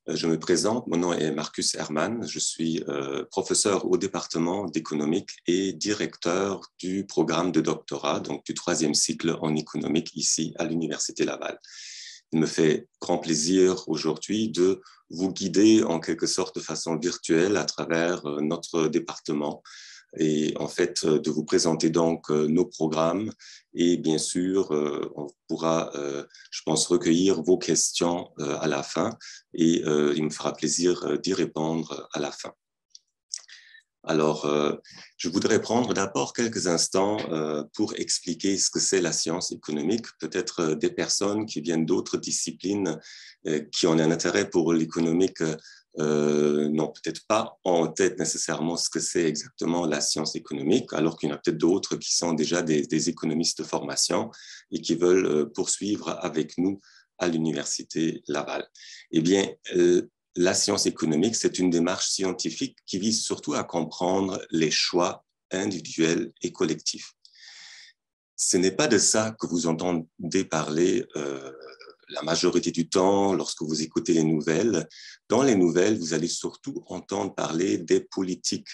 Je me présente, mon nom est Marcus Hermann, je suis professeur au département d'économique et directeur du programme de doctorat, donc du 3e cycle en économique ici à l'Université Laval. Il me fait grand plaisir aujourd'hui de vous guider en quelque sorte de façon virtuelle à travers notre département et en fait de vous présenter donc nos programmes et bien sûr on pourra je pense recueillir vos questions à la fin et il me fera plaisir d'y répondre à la fin. Alors, je voudrais prendre d'abord quelques instants pour expliquer ce que c'est la science économique. Peut-être des personnes qui viennent d'autres disciplines qui ont un intérêt pour l'économique n'ont peut-être pas en tête nécessairement ce que c'est exactement la science économique, alors qu'il y en a peut-être d'autres qui sont déjà des économistes de formation et qui veulent poursuivre avec nous à l'Université Laval. Eh bien, la science économique, c'est une démarche scientifique qui vise surtout à comprendre les choix individuels et collectifs. Ce n'est pas de ça que vous entendez parler la majorité du temps lorsque vous écoutez les nouvelles. Dans les nouvelles, vous allez surtout entendre parler des politiques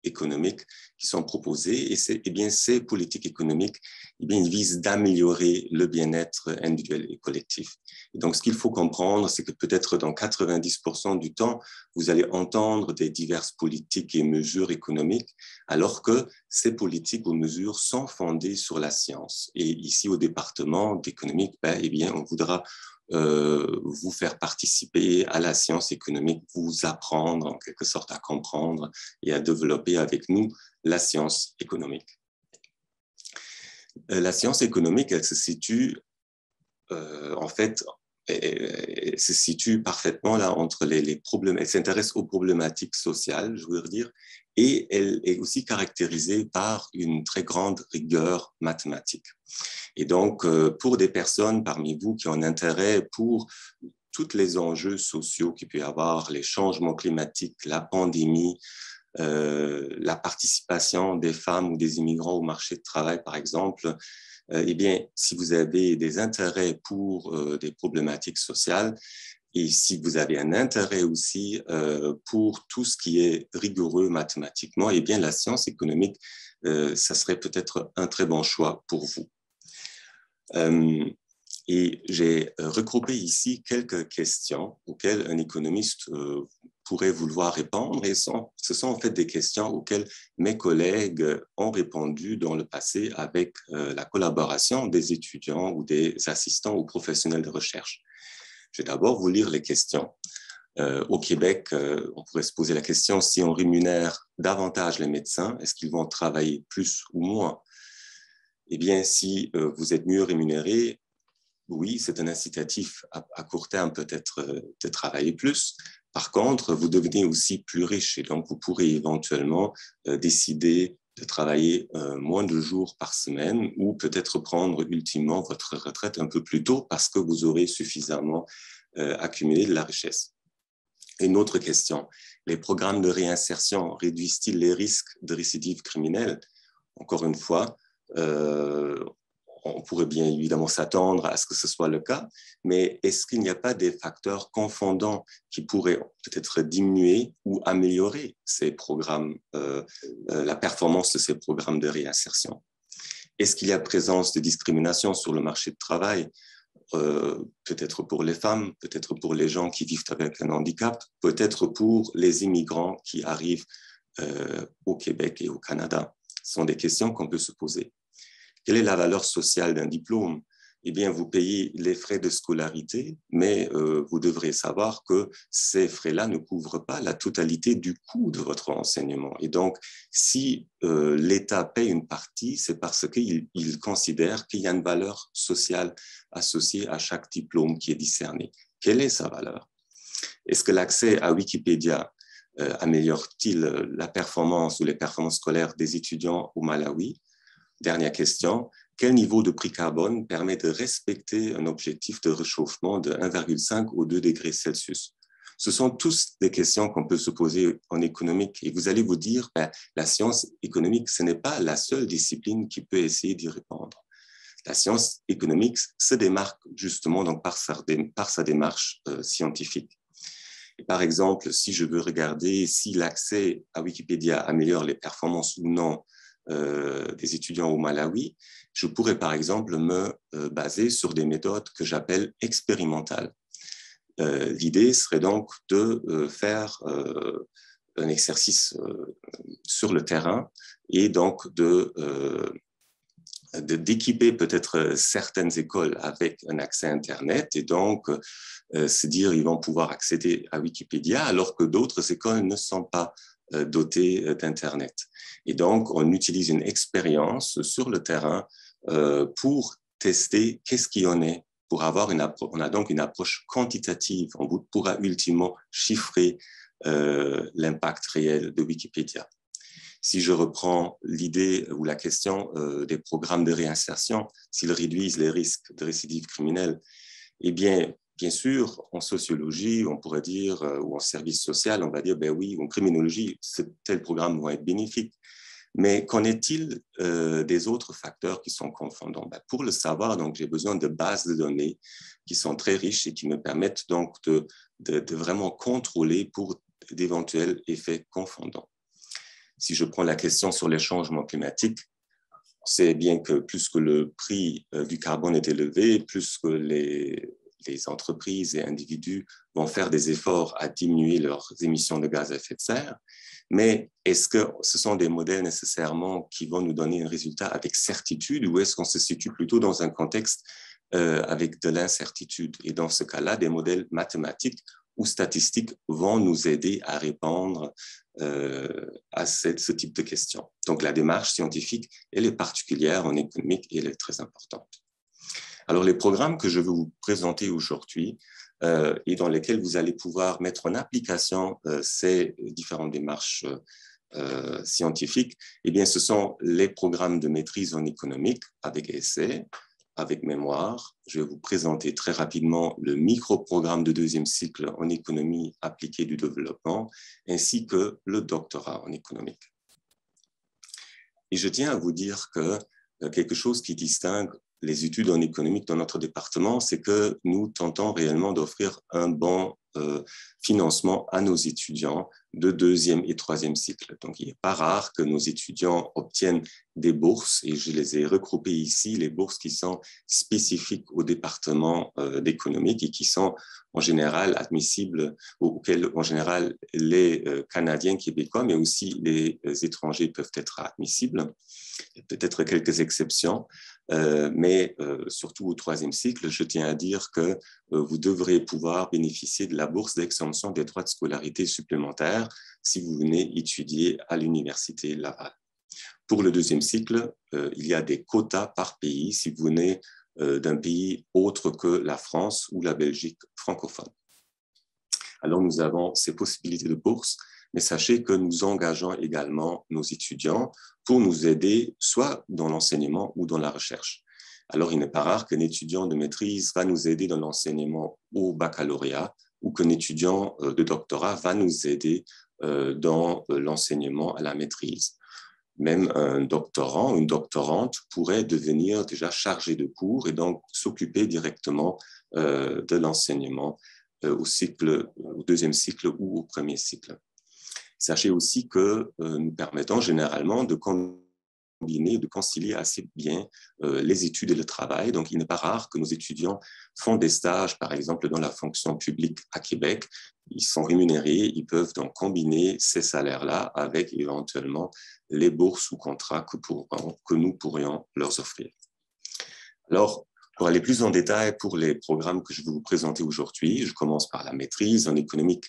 économiques qui sont proposées et bien, ces politiques économiques ils visent d'améliorer le bien-être individuel et collectif. Et donc, ce qu'il faut comprendre, c'est que peut-être dans 90% du temps, vous allez entendre des diverses politiques et mesures économiques, alors que ces politiques ou mesures sont fondées sur la science. Et ici, au département d'économie, on voudra vous faire participer à la science économique, vous apprendre en quelque sorte à comprendre et à développer avec nous la science économique. La science économique, elle se situe en fait, elle se situe parfaitement là entre les problèmes. Elle s'intéresse aux problématiques sociales, je voudrais dire, et elle est aussi caractérisée par une très grande rigueur mathématique. Et donc, pour des personnes parmi vous qui ont un intérêt pour tous les enjeux sociaux qu'il peut y avoir, les changements climatiques, la pandémie, la participation des femmes ou des immigrants au marché de travail, par exemple, eh bien, si vous avez des intérêts pour des problématiques sociales et si vous avez un intérêt aussi pour tout ce qui est rigoureux mathématiquement, eh bien, la science économique, ça serait peut-être un très bon choix pour vous. Et j'ai regroupé ici quelques questions auxquelles un économiste pourrait vouloir répondre et ce sont en fait des questions auxquelles mes collègues ont répondu dans le passé avec la collaboration des étudiants ou des assistants ou professionnels de recherche. Je vais d'abord vous lire les questions. Au Québec, on pourrait se poser la question, si on rémunère davantage les médecins, est-ce qu'ils vont travailler plus ou moins? Eh bien, si vous êtes mieux rémunéré, oui, c'est un incitatif à court terme peut-être de travailler plus. Par contre, vous devenez aussi plus riche et donc vous pourrez éventuellement décider de travailler moins de jours par semaine ou peut-être prendre ultimement votre retraite un peu plus tôt parce que vous aurez suffisamment accumulé de la richesse. Une autre question, les programmes de réinsertion réduisent-ils les risques de récidive criminelle? Encore une fois, on pourrait bien évidemment s'attendre à ce que ce soit le cas, mais est-ce qu'il n'y a pas des facteurs confondants qui pourraient peut-être diminuer ou améliorer ces programmes, la performance de ces programmes de réinsertion? Est-ce qu'il y a présence de discrimination sur le marché de travail, peut-être pour les femmes, peut-être pour les gens qui vivent avec un handicap, peut-être pour les immigrants qui arrivent au Québec et au Canada? Ce sont des questions qu'on peut se poser. Quelle est la valeur sociale d'un diplôme? Eh bien, vous payez les frais de scolarité, mais vous devrez savoir que ces frais-là ne couvrent pas la totalité du coût de votre enseignement. Et donc, si l'État paye une partie, c'est parce qu'il considère qu'il y a une valeur sociale associée à chaque diplôme qui est discerné. Quelle est sa valeur? Est-ce que l'accès à Wikipédia améliore-t-il la performance ou les performances scolaires des étudiants au Malawi? Dernière question, quel niveau de prix carbone permet de respecter un objectif de réchauffement de 1,5 ou 2 degrés Celsius? Ce sont tous des questions qu'on peut se poser en économique et vous allez vous dire, la science économique, ce n'est pas la seule discipline qui peut essayer d'y répondre. La science économique se démarque justement donc par sa démarche scientifique. Et par exemple, si je veux regarder si l'accès à Wikipédia améliore les performances ou non des étudiants au Malawi, je pourrais par exemple me baser sur des méthodes que j'appelle expérimentales. L'idée serait donc de faire un exercice sur le terrain et donc d'équiper peut-être certaines écoles avec un accès Internet et donc se dire ils vont pouvoir accéder à Wikipédia alors que d'autres écoles ne sont pas dotées d'Internet. Et donc, on utilise une expérience sur le terrain pour tester qu'est-ce qu'il y en est. Pour avoir on a donc une approche quantitative. On pourra ultimement chiffrer l'impact réel de Wikipédia. Si je reprends l'idée ou la question des programmes de réinsertion, s'ils réduisent les risques de récidive criminelle, eh bien sûr, en sociologie, on pourrait dire, ou en service social, on va dire, ben oui, en criminologie, tels programmes vont être bénéfiques. Mais qu'en est-il des autres facteurs qui sont confondants? Ben, pour le savoir, donc, j'ai besoin de bases de données qui sont très riches et qui me permettent donc de vraiment contrôler pour d'éventuels effets confondants. Si je prends la question sur les changements climatiques, c'est bien que plus que le prix du carbone est élevé, plus que les entreprises et individus vont faire des efforts à diminuer leurs émissions de gaz à effet de serre. Mais est-ce que ce sont des modèles nécessairement qui vont nous donner un résultat avec certitude ou est-ce qu'on se situe plutôt dans un contexte avec de l'incertitude? Et dans ce cas-là, des modèles mathématiques ou statistiques vont nous aider à répondre à ce type de questions. Donc, la démarche scientifique, elle est particulière en économique et elle est très importante. Alors, les programmes que je vais vous présenter aujourd'hui et dans lesquels vous allez pouvoir mettre en application ces différentes démarches scientifiques, eh bien, ce sont les programmes de maîtrise en économique avec essai, avec mémoire. Je vais vous présenter très rapidement le micro-programme de deuxième cycle en économie appliquée du développement, ainsi que le doctorat en économique. Et je tiens à vous dire que quelque chose qui distingue les études en économique dans notre département, c'est que nous tentons réellement d'offrir un bon financement à nos étudiants de deuxième et troisième cycle. Donc, il n'est pas rare que nos étudiants obtiennent des bourses, et je les ai regroupées ici, les bourses qui sont spécifiques au département d'économique et qui sont en général admissibles, auxquelles en général les Canadiens, Québécois, mais aussi les étrangers peuvent être admissibles. Il y a peut-être quelques exceptions, mais surtout au troisième cycle, je tiens à dire que vous devrez pouvoir bénéficier de la bourse d'exemption des droits de scolarité supplémentaires si vous venez étudier à l'Université Laval. Pour le deuxième cycle, il y a des quotas par pays si vous venez d'un pays autre que la France ou la Belgique francophone. Alors, nous avons ces possibilités de bourse, mais sachez que nous engageons également nos étudiants pour nous aider soit dans l'enseignement ou dans la recherche. Alors, il n'est pas rare qu'un étudiant de maîtrise va nous aider dans l'enseignement au baccalauréat ou qu'un étudiant de doctorat va nous aider dans l'enseignement à la maîtrise. Même un doctorant ou une doctorante pourrait devenir déjà chargé de cours et donc s'occuper directement de l'enseignement au deuxième cycle ou au premier cycle. Sachez aussi que nous permettons généralement de combiner, de concilier assez bien les études et le travail. Donc, il n'est pas rare que nos étudiants font des stages, par exemple, dans la fonction publique à Québec. Ils sont rémunérés, ils peuvent donc combiner ces salaires-là avec éventuellement les bourses ou contrats que nous pourrions leur offrir. Alors, pour aller plus en détail pour les programmes que je vais vous présenter aujourd'hui, je commence par la maîtrise en économique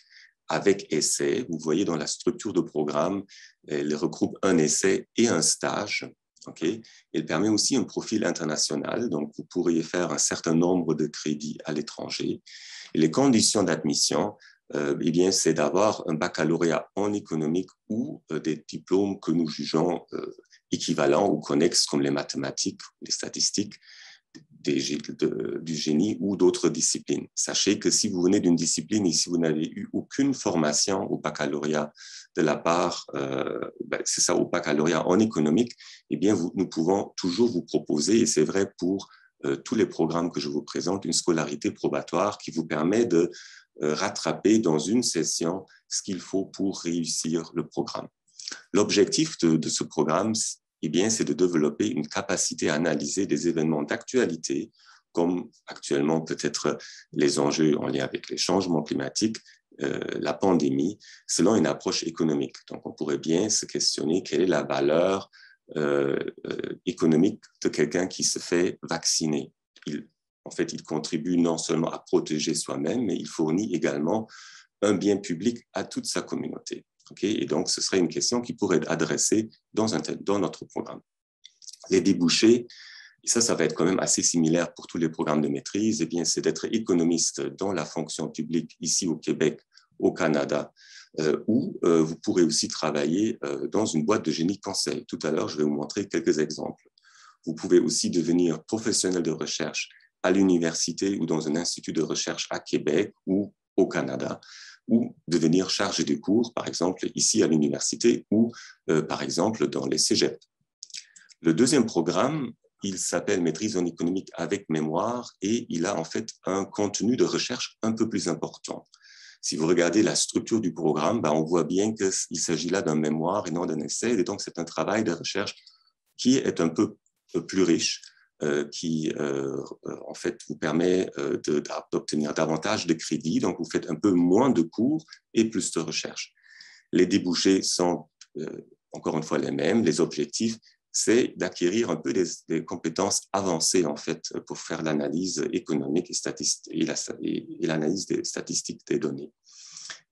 avec essai. Vous voyez dans la structure de programme, elle regroupe un essai et un stage. Okay. Elle permet aussi un profil international, donc vous pourriez faire un certain nombre de crédits à l'étranger. Et les conditions d'admission, eh bien, c'est d'avoir un baccalauréat en économique ou des diplômes que nous jugeons équivalents ou connexes, comme les mathématiques, les statistiques, du génie ou d'autres disciplines. Sachez que si vous venez d'une discipline et si vous n'avez eu aucune formation au baccalauréat de la part, c'est ça, au baccalauréat en économique, eh bien, nous pouvons toujours vous proposer, et c'est vrai pour tous les programmes que je vous présente, une scolarité probatoire qui vous permet de rattraper dans une session ce qu'il faut pour réussir le programme. L'objectif de ce programme, eh bien, c'est de développer une capacité à analyser des événements d'actualité, comme actuellement peut-être les enjeux en lien avec les changements climatiques, la pandémie, selon une approche économique. Donc, on pourrait bien se questionner quelle est la valeur économique de quelqu'un qui se fait vacciner. En fait, il contribue non seulement à protéger soi-même, mais il fournit également un bien public à toute sa communauté. Okay? Et donc, ce serait une question qui pourrait être adressée dans notre programme. Les débouchés, et ça va être quand même assez similaire pour tous les programmes de maîtrise, eh bien, c'est d'être économiste dans la fonction publique ici au Québec, au Canada, ou vous pourrez aussi travailler dans une boîte de génie conseil. Tout à l'heure, je vais vous montrer quelques exemples. Vous pouvez aussi devenir professionnel de recherche à l'université ou dans un institut de recherche à Québec ou au Canada, ou devenir chargé de cours, par exemple, ici à l'université ou, par exemple, dans les cégeps. Le deuxième programme, il s'appelle Maîtrise en économique avec mémoire et il a en fait un contenu de recherche un peu plus important. Si vous regardez la structure du programme, on voit bien qu'il s'agit là d'un mémoire et non d'un essai. Et donc, c'est un travail de recherche qui est un peu plus riche, qui en fait vous permet d'obtenir davantage de crédits. Donc, vous faites un peu moins de cours et plus de recherche. Les débouchés sont encore une fois les mêmes. Les objectifs, c'est d'acquérir un peu des compétences avancées en fait pour faire l'analyse économique et l'analyse des statistiques des données.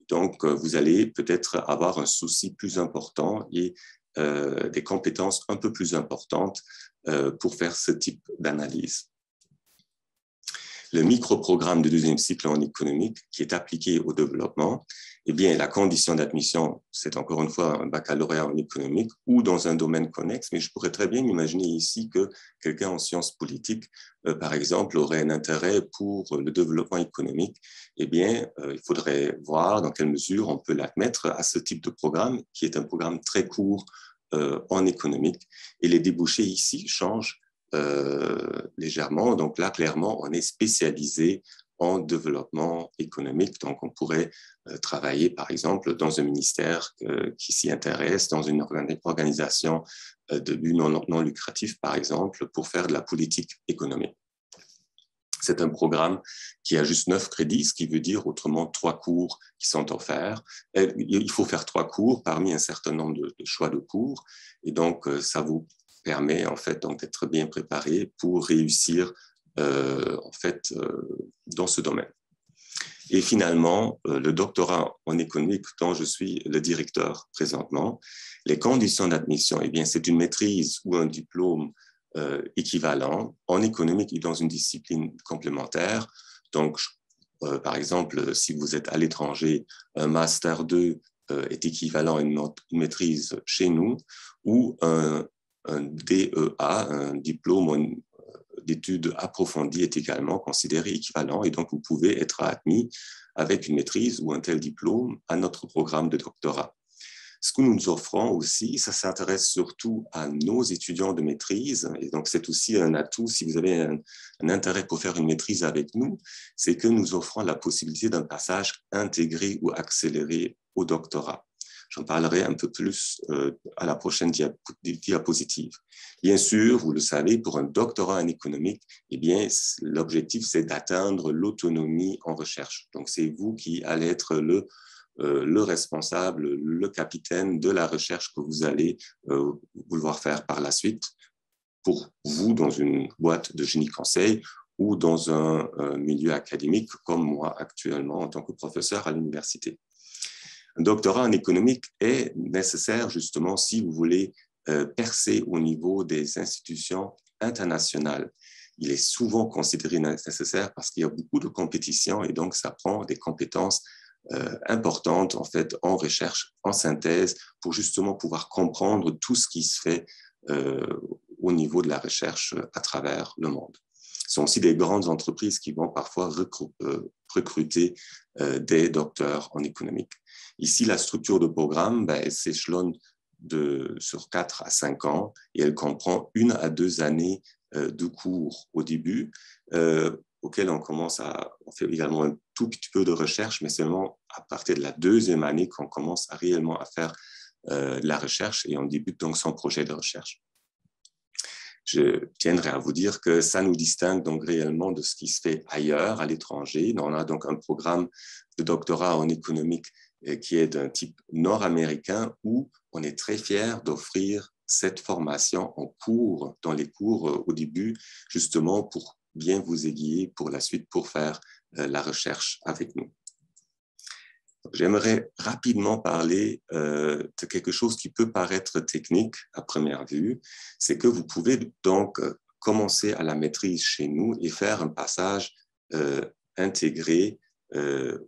Donc, vous allez peut-être avoir un souci plus important et des compétences un peu plus importantes pour faire ce type d'analyse. Le micro-programme de deuxième cycle en économique qui est appliqué au développement, eh bien, la condition d'admission, c'est encore une fois un baccalauréat en économique ou dans un domaine connexe, mais je pourrais très bien imaginer ici que quelqu'un en sciences politiques, par exemple, aurait un intérêt pour le développement économique. Eh bien, il faudrait voir dans quelle mesure on peut l'admettre à ce type de programme, qui est un programme très court en économique. Et les débouchés ici changent légèrement. Donc là, clairement, on est spécialisé en développement économique. Donc, on pourrait travailler, par exemple, dans un ministère qui s'y intéresse, dans une organisation de but non lucratif, par exemple, pour faire de la politique économique. C'est un programme qui a juste 9 crédits, ce qui veut dire autrement 3 cours qui sont offerts. Et il faut faire 3 cours parmi un certain nombre de choix de cours. Et donc, ça vous permet en fait d'être bien préparé pour réussir en fait dans ce domaine. Et finalement, le doctorat en économique dont je suis le directeur présentement, les conditions d'admission, eh bien, c'est une maîtrise ou un diplôme équivalent en économique et dans une discipline complémentaire. Donc, par exemple, si vous êtes à l'étranger, un Master 2 est équivalent à une maîtrise chez nous ou un DEA, un diplôme d'études approfondies est également considéré équivalent et donc vous pouvez être admis avec une maîtrise ou un tel diplôme à notre programme de doctorat. Ce que nous nous offrons aussi, ça s'intéresse surtout à nos étudiants de maîtrise et donc c'est aussi un atout si vous avez un intérêt pour faire une maîtrise avec nous, c'est que nous offrons la possibilité d'un passage intégré ou accéléré au doctorat. J'en parlerai un peu plus à la prochaine diapositive. Bien sûr, vous le savez, pour un doctorat en économique, eh bien, l'objectif, c'est d'atteindre l'autonomie en recherche. Donc, c'est vous qui allez être le responsable, le capitaine de la recherche que vous allez vouloir faire par la suite pour vous dans une boîte de génie conseil ou dans un milieu académique comme moi actuellement en tant que professeur à l'université. Un doctorat en économique est nécessaire justement si vous voulez percer au niveau des institutions internationales. Il est souvent considéré nécessaire parce qu'il y a beaucoup de compétition et donc ça prend des compétences importantes en fait en recherche, en synthèse pour justement pouvoir comprendre tout ce qui se fait au niveau de la recherche à travers le monde. Ce sont aussi des grandes entreprises qui vont parfois recruter des docteurs en économique. Ici, la structure de programme s'échelonne sur 4 à 5 ans et elle comprend 1 à 2 années de cours au début, auquel on fait également un tout petit peu de recherche, mais seulement à partir de la deuxième année qu'on commence réellement à faire de la recherche et on débute donc son projet de recherche. Je tiendrai à vous dire que ça nous distingue donc réellement de ce qui se fait ailleurs, à l'étranger. On a donc un programme de doctorat en économique qui est d'un type nord-américain où on est très fier d'offrir cette formation en cours, dans les cours au début, justement pour bien vous aiguiller pour la suite, pour faire la recherche avec nous. J'aimerais rapidement parler de quelque chose qui peut paraître technique à première vue, c'est que vous pouvez donc commencer à la maîtrise chez nous et faire un passage intégré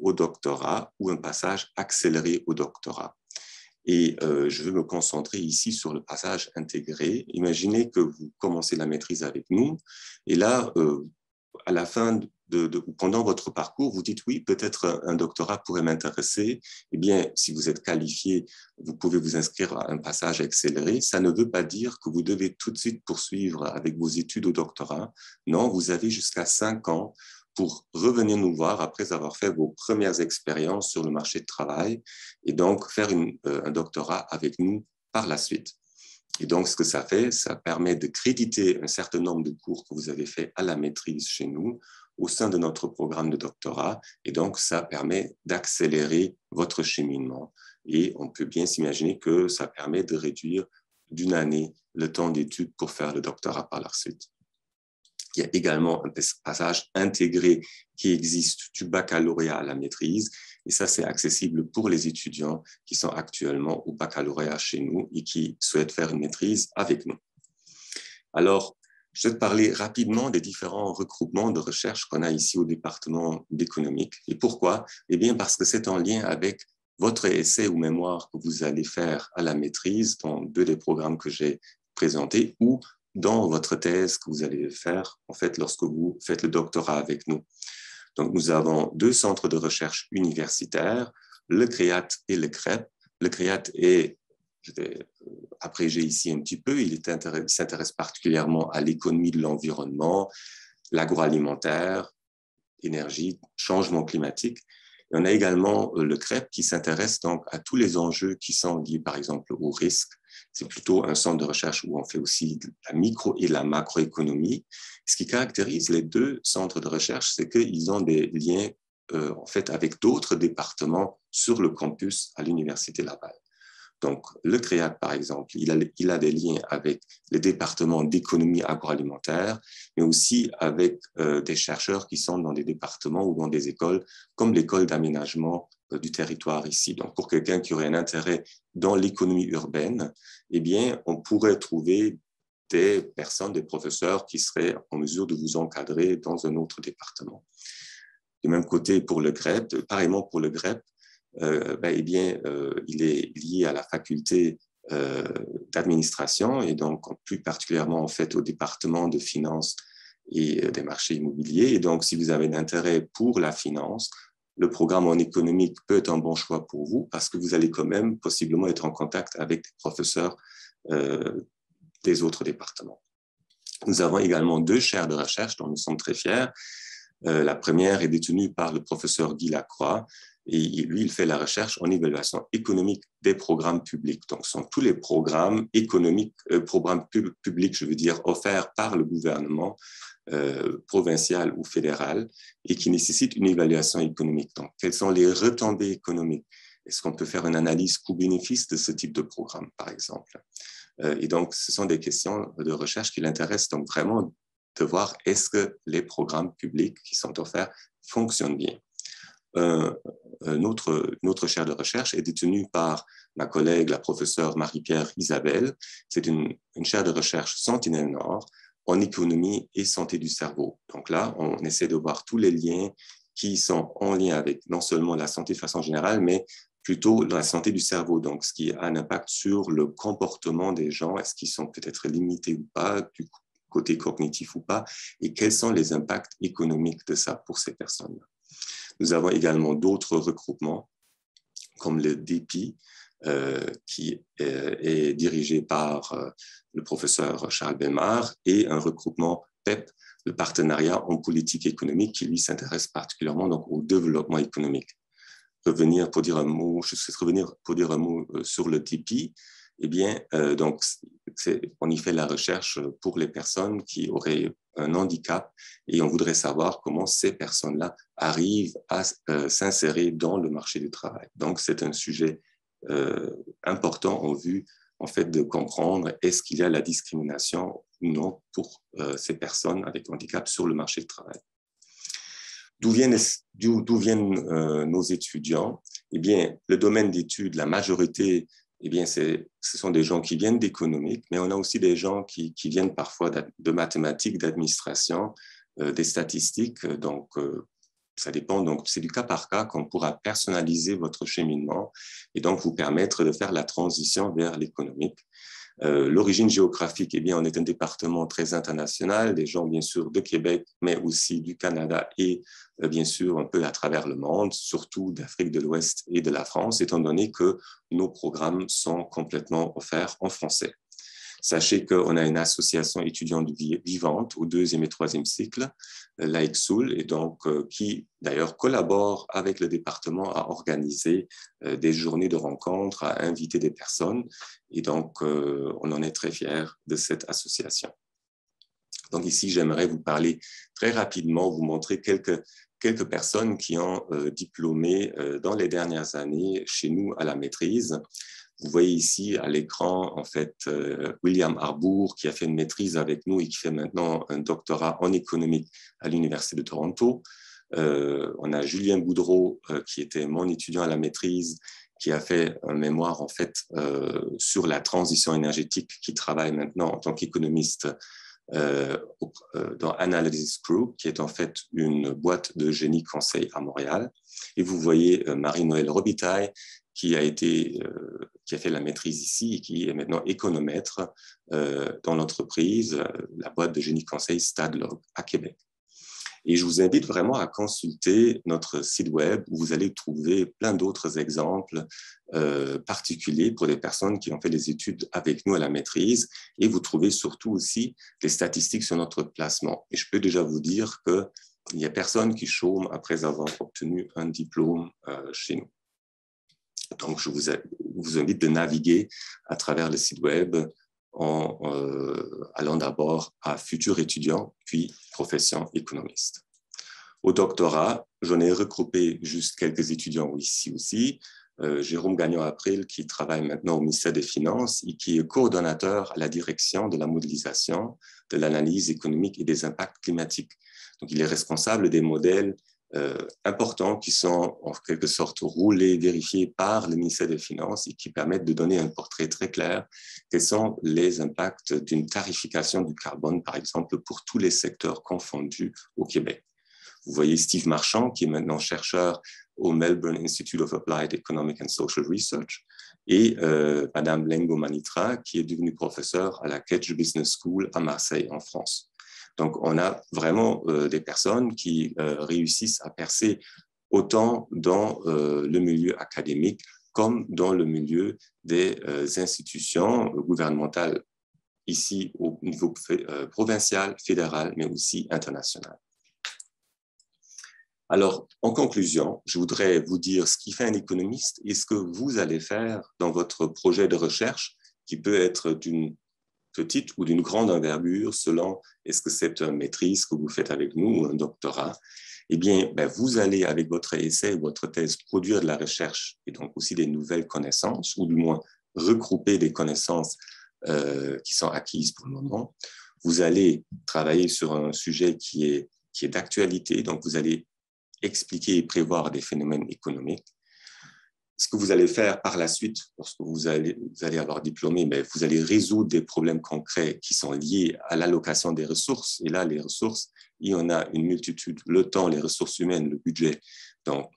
au doctorat ou un passage accéléré au doctorat. Et je vais me concentrer ici sur le passage intégré. Imaginez que vous commencez la maîtrise avec nous et là, à la fin pendant votre parcours, vous dites oui, peut-être un doctorat pourrait m'intéresser. Eh bien, si vous êtes qualifié, vous pouvez vous inscrire à un passage accéléré. Ça ne veut pas dire que vous devez tout de suite poursuivre avec vos études au doctorat. Non, vous avez jusqu'à 5 ans pour revenir nous voir après avoir fait vos premières expériences sur le marché de travail et donc faire un doctorat avec nous par la suite. Et donc, ce que ça fait, ça permet de créditer un certain nombre de cours que vous avez fait à la maîtrise chez nous, au sein de notre programme de doctorat. Et donc, ça permet d'accélérer votre cheminement. Et on peut bien s'imaginer que ça permet de réduire d'une année le temps d'études pour faire le doctorat par la suite. Il y a également un passage intégré qui existe du baccalauréat à la maîtrise. Et ça, c'est accessible pour les étudiants qui sont actuellement au baccalauréat chez nous et qui souhaitent faire une maîtrise avec nous. Alors, je vais te parler rapidement des différents regroupements de recherche qu'on a ici au département d'économique. Et pourquoi? Eh bien, parce que c'est en lien avec votre essai ou mémoire que vous allez faire à la maîtrise dans 2 des programmes que j'ai présentés ou dans votre thèse que vous allez faire, en fait, lorsque vous faites le doctorat avec nous. Donc, nous avons 2 centres de recherche universitaires, le CREAT et le CREP. Le CREAT est, je vais abréger ici un petit peu, il s'intéresse particulièrement à l'économie de l'environnement, l'agroalimentaire, énergie, changement climatique. Et on a également le CREP qui s'intéresse donc à tous les enjeux qui sont liés, par exemple, au risque. C'est plutôt un centre de recherche où on fait aussi de la micro et la macroéconomie. Ce qui caractérise les 2 centres de recherche, c'est qu'ils ont des liens en fait avec d'autres départements sur le campus à l'Université Laval. Donc, le CREAT, par exemple, il a des liens avec les départements d'économie agroalimentaire, mais aussi avec des chercheurs qui sont dans des départements ou dans des écoles, comme l'école d'aménagement du territoire ici. Donc, pour quelqu'un qui aurait un intérêt dans l'économie urbaine, eh bien, on pourrait trouver des personnes, des professeurs qui seraient en mesure de vous encadrer dans un autre département. Du même côté pour le GREP, pareillement pour le GREP, il est lié à la faculté d'administration et donc plus particulièrement en fait au département de finances et des marchés immobiliers. Et donc, si vous avez un intérêt pour la finance, le programme en économique peut être un bon choix pour vous parce que vous allez quand même possiblement être en contact avec des professeurs des autres départements. Nous avons également 2 chaires de recherche dont nous sommes très fiers. La première est détenue par le professeur Guy Lacroix et lui, il fait la recherche en évaluation économique des programmes publics. Donc, ce sont tous les programmes économiques, programmes publics, je veux dire, offerts par le gouvernement provincial ou fédéral et qui nécessitent une évaluation économique. Donc, quelles sont les retombées économiques? Est-ce qu'on peut faire une analyse coût-bénéfice de ce type de programme, par exemple? Et donc, ce sont des questions de recherche qui l'intéressent donc vraiment de voir est-ce que les programmes publics qui sont offerts fonctionnent bien. Notre chaire de recherche est détenue par ma collègue, la professeure Marie-Pierre Isabelle. C'est une chaire de recherche Sentinelle Nord en économie et santé du cerveau. Donc là, on essaie de voir tous les liens qui sont en lien avec non seulement la santé de façon générale, mais plutôt la santé du cerveau, donc ce qui a un impact sur le comportement des gens, est-ce qu'ils sont peut-être limités ou pas, du côté cognitif ou pas, et quels sont les impacts économiques de ça pour ces personnes. Nous avons également d'autres regroupements, comme le DEPI, qui est dirigé par le professeur Charles Bellemare, et un regroupement PEP, le partenariat en politique économique, qui lui s'intéresse particulièrement donc, au développement économique. Je souhaite revenir pour dire un mot sur le TIPI. Eh bien, donc, on y fait la recherche pour les personnes qui auraient un handicap, et on voudrait savoir comment ces personnes-là arrivent à s'insérer dans le marché du travail. Donc, c'est un sujet important en vue, en fait, de comprendre est-ce qu'il y a la discrimination ou non pour ces personnes avec handicap sur le marché du travail. D'où viennent nos étudiants? Eh bien, le domaine d'études, la majorité, eh bien, ce sont des gens qui viennent d'économique, mais on a aussi des gens qui viennent parfois de mathématiques, d'administration, des statistiques. Donc, ça dépend. Donc, c'est du cas par cas qu'on pourra personnaliser votre cheminement et donc vous permettre de faire la transition vers l'économique. L'origine géographique, eh bien, on est un département très international, des gens bien sûr de Québec, mais aussi du Canada et bien sûr un peu à travers le monde, surtout d'Afrique de l'Ouest et de la France, étant donné que nos programmes sont complètement offerts en français. Sachez qu'on a une association étudiante vivante au 2e et 3e cycle, l'AEXUL, et donc qui d'ailleurs collabore avec le département à organiser des journées de rencontres, à inviter des personnes, et donc on en est très fiers de cette association. Donc ici, j'aimerais vous parler très rapidement, vous montrer quelques personnes qui ont diplômé dans les dernières années chez nous à la maîtrise. Vous voyez ici à l'écran, en fait, William Harbour, qui a fait une maîtrise avec nous et qui fait maintenant un doctorat en économique à l'Université de Toronto. On a Julien Boudreau, qui était mon étudiant à la maîtrise, qui a fait un mémoire, en fait, sur la transition énergétique, qui travaille maintenant en tant qu'économiste dans Analysis Group, qui est en fait une boîte de génie conseil à Montréal. Et vous voyez Marie-Noëlle Robitaille, qui a fait la maîtrise ici et qui est maintenant économètre dans l'entreprise, la boîte de génie conseil Stadlog à Québec. Et je vous invite vraiment à consulter notre site web où vous allez trouver plein d'autres exemples particuliers pour des personnes qui ont fait des études avec nous à la maîtrise, et vous trouvez surtout aussi des statistiques sur notre placement. Et je peux déjà vous dire qu'il n'y a personne qui chôme après avoir obtenu un diplôme chez nous. Donc, je vous invite de naviguer à travers le site web en allant d'abord à Futurs étudiants, puis Profession économiste. Au doctorat, j'en ai regroupé juste quelques étudiants ici aussi. Jérôme Gagnon-April, qui travaille maintenant au ministère des Finances et qui est coordonnateur à la direction de la modélisation, de l'analyse économique et des impacts climatiques. Donc, il est responsable des modèles importants qui sont en quelque sorte roulés, vérifiés par le ministère des Finances et qui permettent de donner un portrait très clair quels sont les impacts d'une tarification du carbone, par exemple, pour tous les secteurs confondus au Québec. Vous voyez Steve Marchand, qui est maintenant chercheur au Melbourne Institute of Applied Economic and Social Research, et Madame Lengo Manitra, qui est devenue professeure à la Kedge Business School à Marseille, en France. Donc, on a vraiment des personnes qui réussissent à percer autant dans le milieu académique comme dans le milieu des institutions gouvernementales, ici au niveau provincial, fédéral, mais aussi international. Alors, en conclusion, je voudrais vous dire ce qui fait un économiste et ce que vous allez faire dans votre projet de recherche, qui peut être d'une petite ou d'une grande envergure, selon est-ce que c'est une maîtrise que vous faites avec nous ou un doctorat. Eh bien, vous allez, avec votre essai ou votre thèse, produire de la recherche et donc aussi des nouvelles connaissances, ou du moins regrouper des connaissances qui sont acquises pour le moment. Vous allez travailler sur un sujet qui est d'actualité, donc vous allez expliquer et prévoir des phénomènes économiques. Ce que vous allez faire par la suite, lorsque vous allez avoir diplômé, vous allez résoudre des problèmes concrets qui sont liés à l'allocation des ressources. Et là, les ressources, il y en a une multitude, le temps, les ressources humaines, le budget. Donc,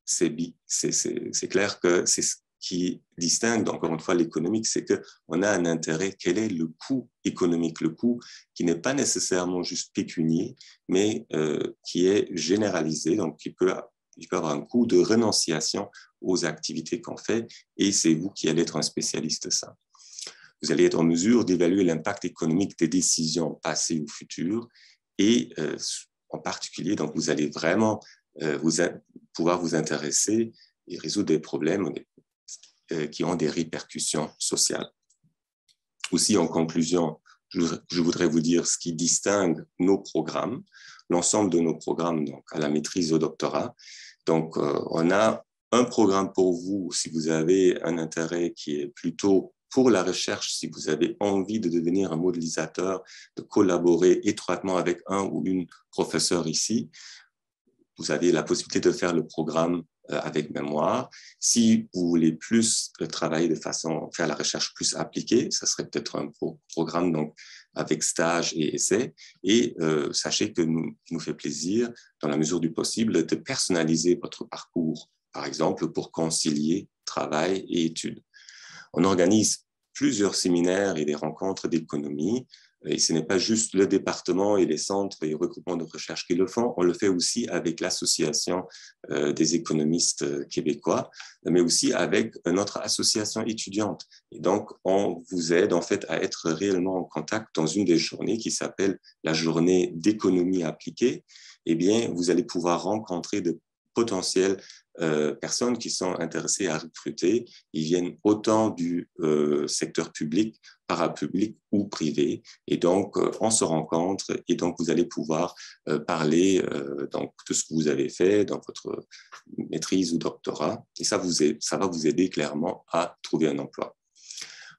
c'est clair que c'est ce qui distingue, encore une fois, l'économique, c'est qu'on a un intérêt. Quel est le coût économique? Le coût qui n'est pas nécessairement juste pécunier, mais qui est généralisé, donc il peut avoir un coût de renonciation aux activités qu'on fait et c'est vous qui allez être un spécialiste de ça. Vous allez être en mesure d'évaluer l'impact économique des décisions passées ou futures et en particulier, donc vous allez vraiment pouvoir vous intéresser et résoudre des problèmes qui ont des répercussions sociales. Aussi, en conclusion, je voudrais vous dire ce qui distingue nos programmes, l'ensemble de nos programmes donc, à la maîtrise au doctorat. Donc, on a un programme pour vous si vous avez un intérêt qui est plutôt pour la recherche, si vous avez envie de devenir un modélisateur, de collaborer étroitement avec un ou une professeure ici. Vous avez la possibilité de faire le programme avec mémoire. Si vous voulez plus travailler de façon, faire la recherche plus appliquée, ça serait peut-être un programme donc, avec stage et essai. Et sachez que nous fait plaisir, dans la mesure du possible, de personnaliser votre parcours, par exemple, pour concilier travail et études. On organise plusieurs séminaires et des rencontres d'économie. Et ce n'est pas juste le département et les centres et les regroupements de recherche qui le font, on le fait aussi avec l'Association des économistes québécois, mais aussi avec notre association étudiante. Et donc, on vous aide en fait à être réellement en contact dans une des journées qui s'appelle la journée d'économie appliquée. Eh bien, vous allez pouvoir rencontrer de potentielles personnes qui sont intéressées à recruter. Ils viennent autant du secteur public, parapublic ou privé. Et donc, on se rencontre et donc vous allez pouvoir parler donc, de ce que vous avez fait dans votre maîtrise ou doctorat. Et ça va vous aider clairement à trouver un emploi.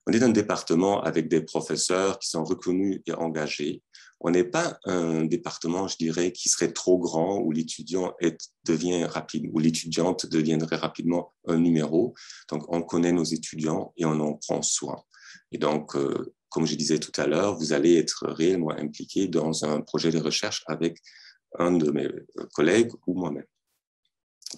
On est un département avec des professeurs qui sont reconnus et engagés. On n'est pas un département, je dirais, qui serait trop grand où l'étudiant devient rapide, où l'étudiante deviendrait rapidement un numéro. Donc, on connaît nos étudiants et on en prend soin. Et donc, comme je disais tout à l'heure, vous allez être réellement impliqué dans un projet de recherche avec un de mes collègues ou moi-même.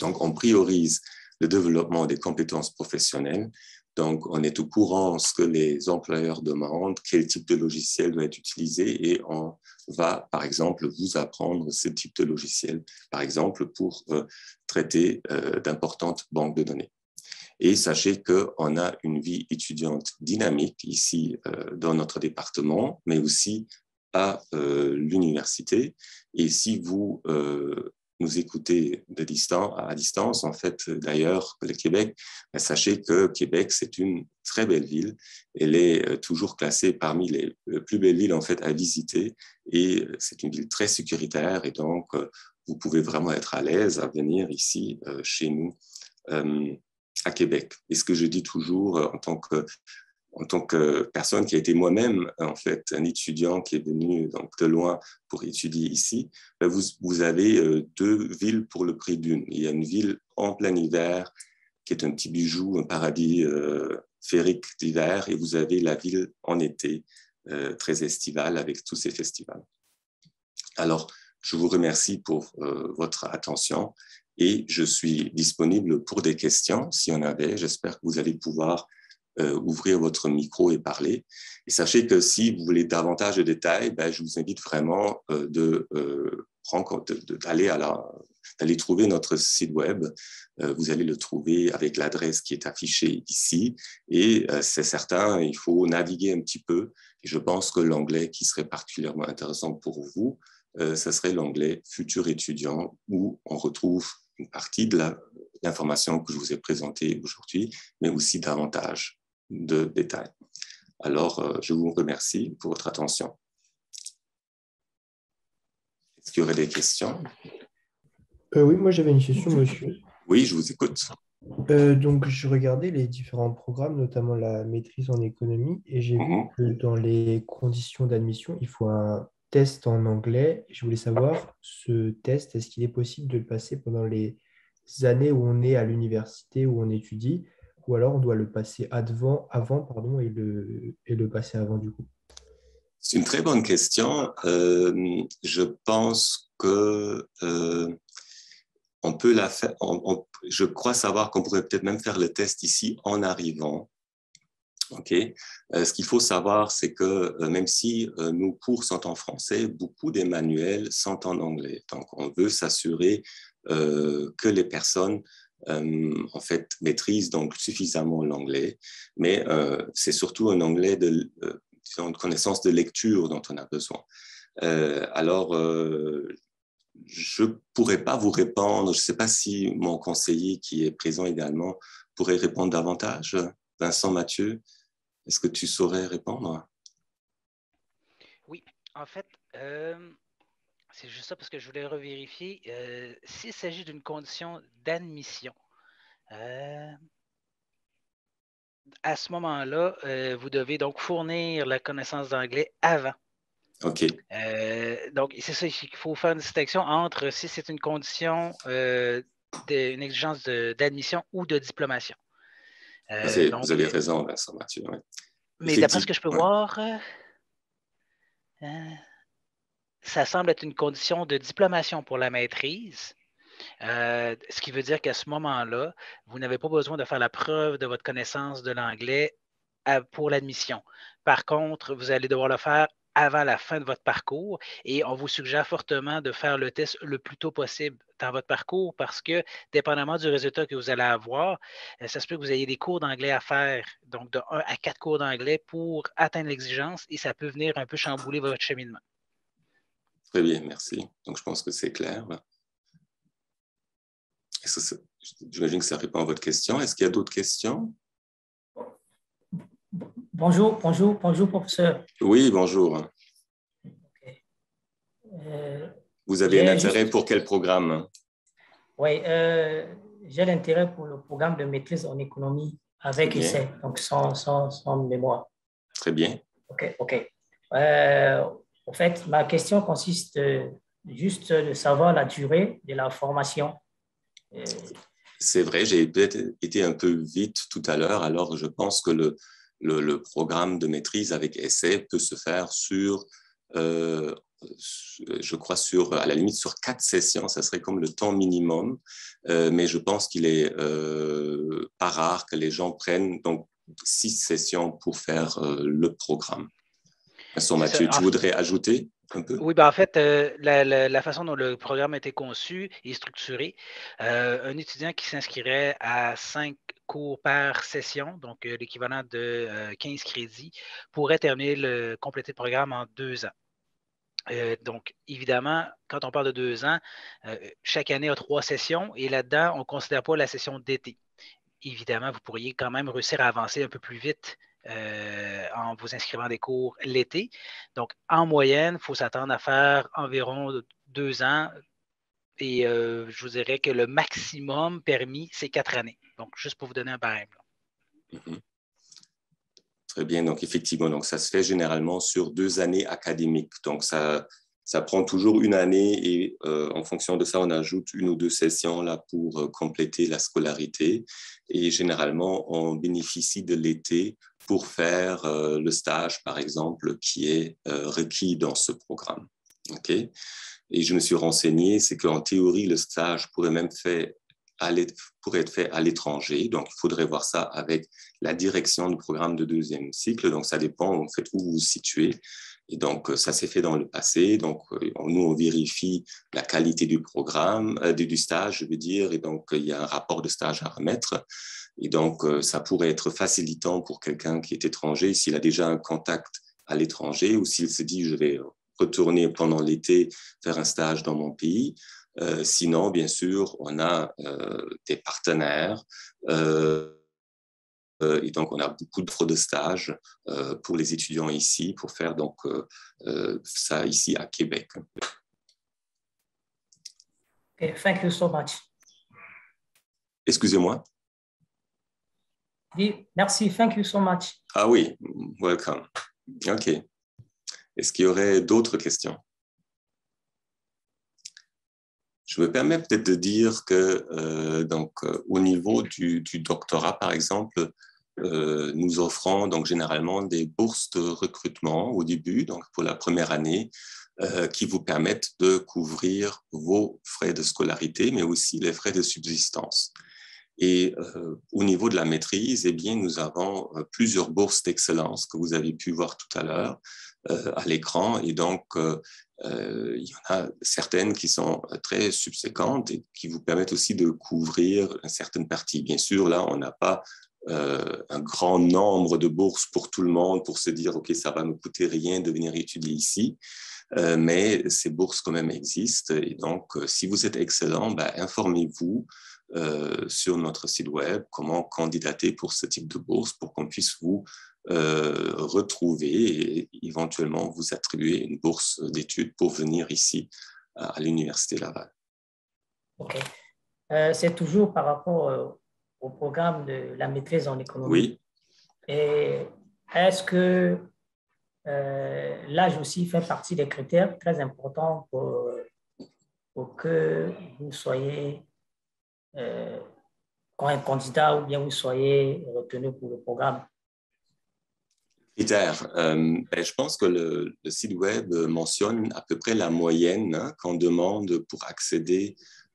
Donc, on priorise le développement des compétences professionnelles. Donc, on est au courant de ce que les employeurs demandent, quel type de logiciel doit être utilisé et on va, par exemple, vous apprendre ce type de logiciel, par exemple, pour traiter d'importantes banques de données. Et sachez qu'on a une vie étudiante dynamique ici dans notre département, mais aussi à l'université. Et si vous nous écoutez à distance, en fait, d'ailleurs, le Québec, sachez que Québec, c'est une très belle ville. Elle est toujours classée parmi les plus belles villes, en fait, à visiter. Et c'est une ville très sécuritaire. Et donc, vous pouvez vraiment être à l'aise à venir ici, chez nous, à Québec. Et ce que je dis toujours en tant que personne qui a été moi-même, en fait, un étudiant qui est venu donc, de loin pour étudier ici, vous avez deux villes pour le prix d'une. Il y a une ville en plein hiver qui est un petit bijou, un paradis féerique d'hiver, et vous avez la ville en été, très estivale avec tous ces festivals. Alors, je vous remercie pour votre attention et je suis disponible pour des questions, s'il y en avait. J'espère que vous allez pouvoir ouvrir votre micro et parler. Et sachez que si vous voulez davantage de détails, je vous invite vraiment d'aller trouver notre site web. Vous allez le trouver avec l'adresse qui est affichée ici. Et c'est certain, il faut naviguer un petit peu. Et je pense que l'anglais qui serait particulièrement intéressant pour vous, ce serait l'anglais futur étudiant, où on retrouve une partie de l'information que je vous ai présentée aujourd'hui, mais aussi davantage de détails. Alors, je vous remercie pour votre attention. Est-ce qu'il y aurait des questions? Oui, moi j'avais une question, monsieur. Oui, je vous écoute. Donc, je regardais les différents programmes, notamment la maîtrise en économie, et j'ai vu que dans les conditions d'admission, il faut un test en anglais. Je voulais savoir, ce test, est-ce qu'il est possible de le passer pendant les années où on est à l'université, où on étudie, ou alors on doit le passer avant, et le passer avant du coup? C'est une très bonne question. Je pense que on peut la faire. Je crois savoir qu'on pourrait peut-être même faire le test ici en arrivant. Ok. Ce qu'il faut savoir, c'est que même si nos cours sont en français, beaucoup des manuels sont en anglais. Donc, on veut s'assurer que les personnes en fait, maîtrisent donc suffisamment l'anglais, mais c'est surtout un anglais disons, une connaissance de lecture dont on a besoin. Alors, je ne pourrais pas vous répondre. Je ne sais pas si mon conseiller qui est présent également pourrait répondre davantage. Vincent Mathieu, est-ce que tu saurais répondre? Oui, en fait, c'est juste ça parce que je voulais revérifier. S'il s'agit d'une condition d'admission, à ce moment-là, vous devez donc fournir la connaissance d'anglais avant. OK. Donc, c'est ça, il faut faire une distinction entre si c'est une condition, une exigence d'admission ou de diplomation. Vous avez raison, Vincent Mathieu. Ouais. Mais d'après ce que je peux ouais. voir, ça semble être une condition de diplomation pour la maîtrise. Ce qui veut dire qu'à ce moment-là, vous n'avez pas besoin de faire la preuve de votre connaissance de l'anglais pour l'admission. Par contre, vous allez devoir le faire avant la fin de votre parcours et on vous suggère fortement de faire le test le plus tôt possible dans votre parcours parce que, dépendamment du résultat que vous allez avoir, ça se peut que vous ayez des cours d'anglais à faire, donc de 1 à 4 cours d'anglais pour atteindre l'exigence et ça peut venir un peu chambouler votre cheminement. Très bien, merci. Donc, je pense que c'est clair. J'imagine que ça répond à votre question. Est-ce qu'il y a d'autres questions? Bonjour, professeur. Oui, bonjour. Okay. Vous avez un intérêt pour quel programme? Oui, j'ai l'intérêt pour le programme de maîtrise en économie avec essai, donc sans mémoire. Très bien. OK. En fait, ma question consiste juste de savoir la durée de la formation. C'est vrai, j'ai peut-être été un peu vite tout à l'heure, alors je pense que le programme de maîtrise avec essai peut se faire sur, je crois, à la limite sur 4 sessions, ça serait comme le temps minimum, mais je pense qu'il est pas rare que les gens prennent donc 6 sessions pour faire le programme. Mathieu, tu voudrais ajouter un peu? Oui, ben en fait, la façon dont le programme a été conçu et structuré, un étudiant qui s'inscrirait à 5 cours par session, donc l'équivalent de 15 crédits, pourrait compléter le programme en 2 ans. Donc, évidemment, quand on parle de 2 ans, chaque année a 3 sessions et là-dedans, on ne considère pas la session d'été. Évidemment, vous pourriez quand même réussir à avancer un peu plus vite en vous inscrivant à des cours l'été. Donc, en moyenne, il faut s'attendre à faire environ 2 ans et je vous dirais que le maximum permis, c'est 4 années. Donc, juste pour vous donner un barème. Très bien. Donc, effectivement, donc ça se fait généralement sur 2 années académiques. Donc, ça prend toujours une année et en fonction de ça, on ajoute 1 ou 2 sessions là pour compléter la scolarité. Et généralement, on bénéficie de l'été pour faire le stage, par exemple, qui est requis dans ce programme. OK? Et je me suis renseigné, c'est qu'en théorie, le stage pourrait être fait à l'étranger. Donc, il faudrait voir ça avec la direction du programme de 2e cycle. Donc, ça dépend en fait où vous vous situez. Et donc, ça s'est fait dans le passé. Donc, nous, on vérifie la qualité du programme, du stage, je veux dire. Et donc, il y a un rapport de stage à remettre. Et donc, ça pourrait être facilitant pour quelqu'un qui est étranger s'il a déjà un contact à l'étranger ou s'il se dit, je vais retourner pendant l'été faire un stage dans mon pays. Sinon, bien sûr, on a des partenaires et donc on a beaucoup d'offres de stages pour les étudiants ici, pour faire donc ça ici à Québec. Okay, thank you so much. Excusez-moi? Merci, thank you so much. Ah oui, welcome. OK. Est-ce qu'il y aurait d'autres questions? Je me permets peut-être de dire que au niveau du doctorat, par exemple, nous offrons donc généralement des bourses de recrutement au début, donc pour la première année, qui vous permettent de couvrir vos frais de scolarité, mais aussi les frais de subsistance. Et au niveau de la maîtrise, eh bien, nous avons plusieurs bourses d'excellence que vous avez pu voir tout à l'heure à l'écran. Et donc, il y en a certaines qui sont très subséquentes et qui vous permettent aussi de couvrir une certaine partie. Bien sûr, là, on n'a pas un grand nombre de bourses pour tout le monde pour se dire, OK, ça va me coûter rien de venir étudier ici. Mais ces bourses quand même existent. Et donc, si vous êtes excellent, informez-vous sur notre site web comment candidater pour ce type de bourse pour qu'on puisse vous retrouver et éventuellement vous attribuer une bourse d'études pour venir ici à l'Université Laval. OK. C'est toujours par rapport au programme de la maîtrise en économie. Oui. Et est-ce que l'âge aussi fait partie des critères très importants pour que vous soyez un candidat ou bien vous soyez retenu pour le programme? Critères. Je pense que le site web mentionne à peu près la moyenne qu'on demande pour accéder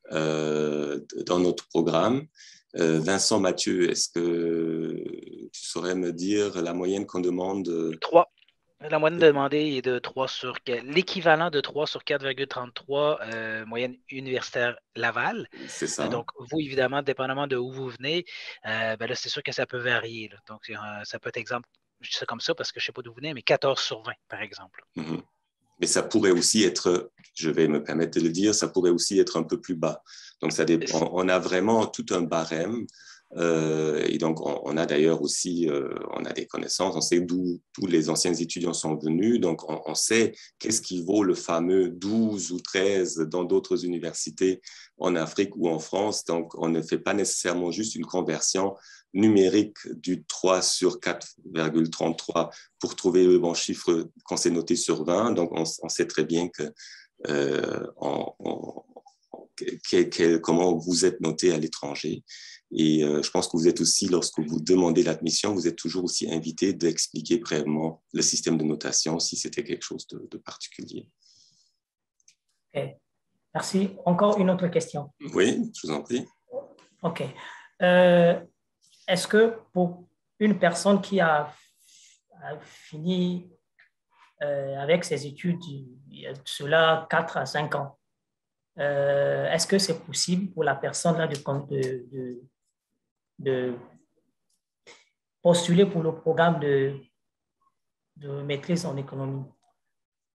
dans notre programme. Vincent Mathieu, est-ce que tu saurais me dire la moyenne qu'on demande? 3. La moyenne demandée est de 3 sur 4. L'équivalent de 3 sur 4,33 moyenne universitaire Laval. C'est ça. Donc, vous, évidemment, dépendamment de où vous venez, là, c'est sûr que ça peut varier. Là. Donc, ça peut être exemple, je dis ça comme ça parce que je ne sais pas d'où vous venez, mais 14 sur 20, par exemple. Mm-hmm. Mais ça pourrait aussi être, je vais me permettre de le dire, ça pourrait aussi être un peu plus bas. Donc, ça dépend. On a vraiment tout un barème. Et donc, on a d'ailleurs aussi, on a des connaissances, on sait d'où tous les anciens étudiants sont venus. Donc, on sait qu'est-ce qui vaut le fameux 12 ou 13 dans d'autres universités en Afrique ou en France. Donc, on ne fait pas nécessairement juste une conversion numérique du 3 sur 4,33 pour trouver le bon chiffre qu'on s'est noté sur 20. Donc, on sait très bien que comment vous êtes noté à l'étranger. Et je pense que vous êtes aussi, lorsque vous demandez l'admission, vous êtes toujours aussi invité d'expliquer brièvement le système de notation si c'était quelque chose de particulier. OK. Merci. Encore une autre question. Oui, je vous en prie. OK. Est-ce que pour une personne qui a fini avec ses études il y a cela 4 à 5 ans, est-ce que c'est possible pour la personne là de postuler pour le programme de maîtrise en économie?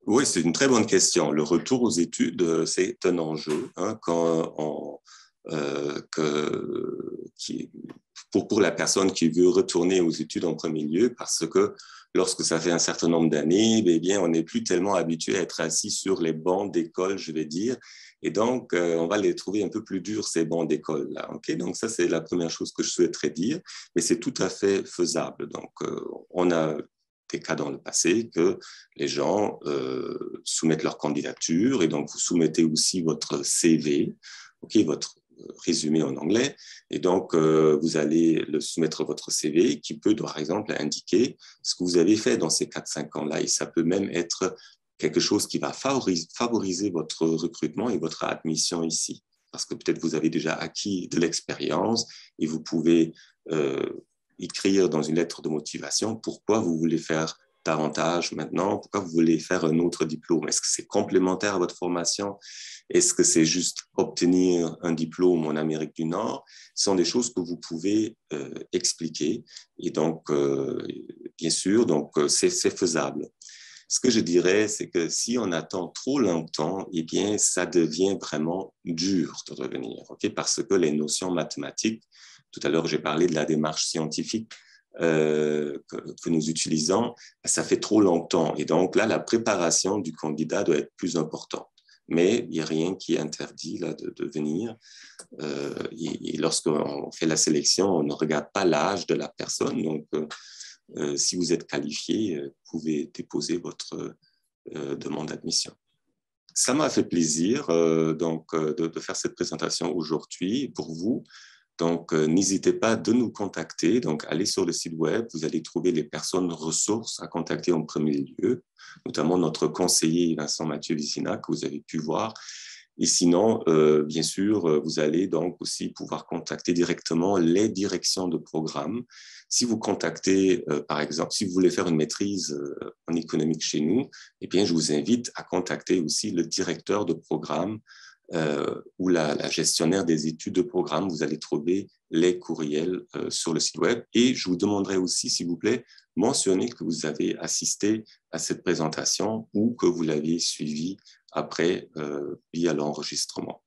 Oui, c'est une très bonne question. Le retour aux études, c'est un enjeu quand pour la personne qui veut retourner aux études en premier lieu, parce que lorsque ça fait un certain nombre d'années, eh bien, on n'est plus tellement habitué à être assis sur les bancs d'école, je vais dire. Et donc, on va les trouver un peu plus durs, ces bancs d'école-là. Okay? Donc, ça, c'est la première chose que je souhaiterais dire. Mais c'est tout à fait faisable. Donc, on a des cas dans le passé que les gens soumettent leur candidature et donc vous soumettez aussi votre CV, okay, votre résumé en anglais, et donc vous allez le soumettre votre CV qui peut, par exemple, indiquer ce que vous avez fait dans ces 4-5 ans-là, et ça peut même être quelque chose qui va favoriser votre recrutement et votre admission ici, parce que peut-être vous avez déjà acquis de l'expérience et vous pouvez écrire dans une lettre de motivation pourquoi vous voulez faire davantage maintenant, pourquoi vous voulez faire un autre diplôme. Est-ce que c'est complémentaire à votre formation? Est-ce que c'est juste obtenir un diplôme en Amérique du Nord? Ce sont des choses que vous pouvez expliquer. Et donc, bien sûr, donc, c'est faisable. Ce que je dirais, c'est que si on attend trop longtemps, eh bien, ça devient vraiment dur de revenir, okay? Parce que les notions mathématiques, tout à l'heure, j'ai parlé de la démarche scientifique que nous utilisons, ça fait trop longtemps. Et donc là, la préparation du candidat doit être plus importante. Mais il n'y a rien qui interdit là, de venir. Et lorsqu'on fait la sélection, on ne regarde pas l'âge de la personne. Donc, si vous êtes qualifié, vous pouvez déposer votre demande d'admission. Ça m'a fait plaisir de faire cette présentation aujourd'hui pour vous. Donc, n'hésitez pas de nous contacter. Donc, allez sur le site web, vous allez trouver les personnes ressources à contacter en premier lieu, notamment notre conseiller Vincent Mathieu Vicina, que vous avez pu voir. Et sinon, bien sûr, vous allez donc aussi pouvoir contacter directement les directions de programme. Si vous contactez, par exemple, si vous voulez faire une maîtrise en économique chez nous, eh bien, je vous invite à contacter aussi le directeur de programme ou la gestionnaire des études de programme. Vous allez trouver les courriels sur le site web. Et je vous demanderai aussi, s'il vous plaît, mentionner que vous avez assisté à cette présentation ou que vous l'avez suivie après via l'enregistrement.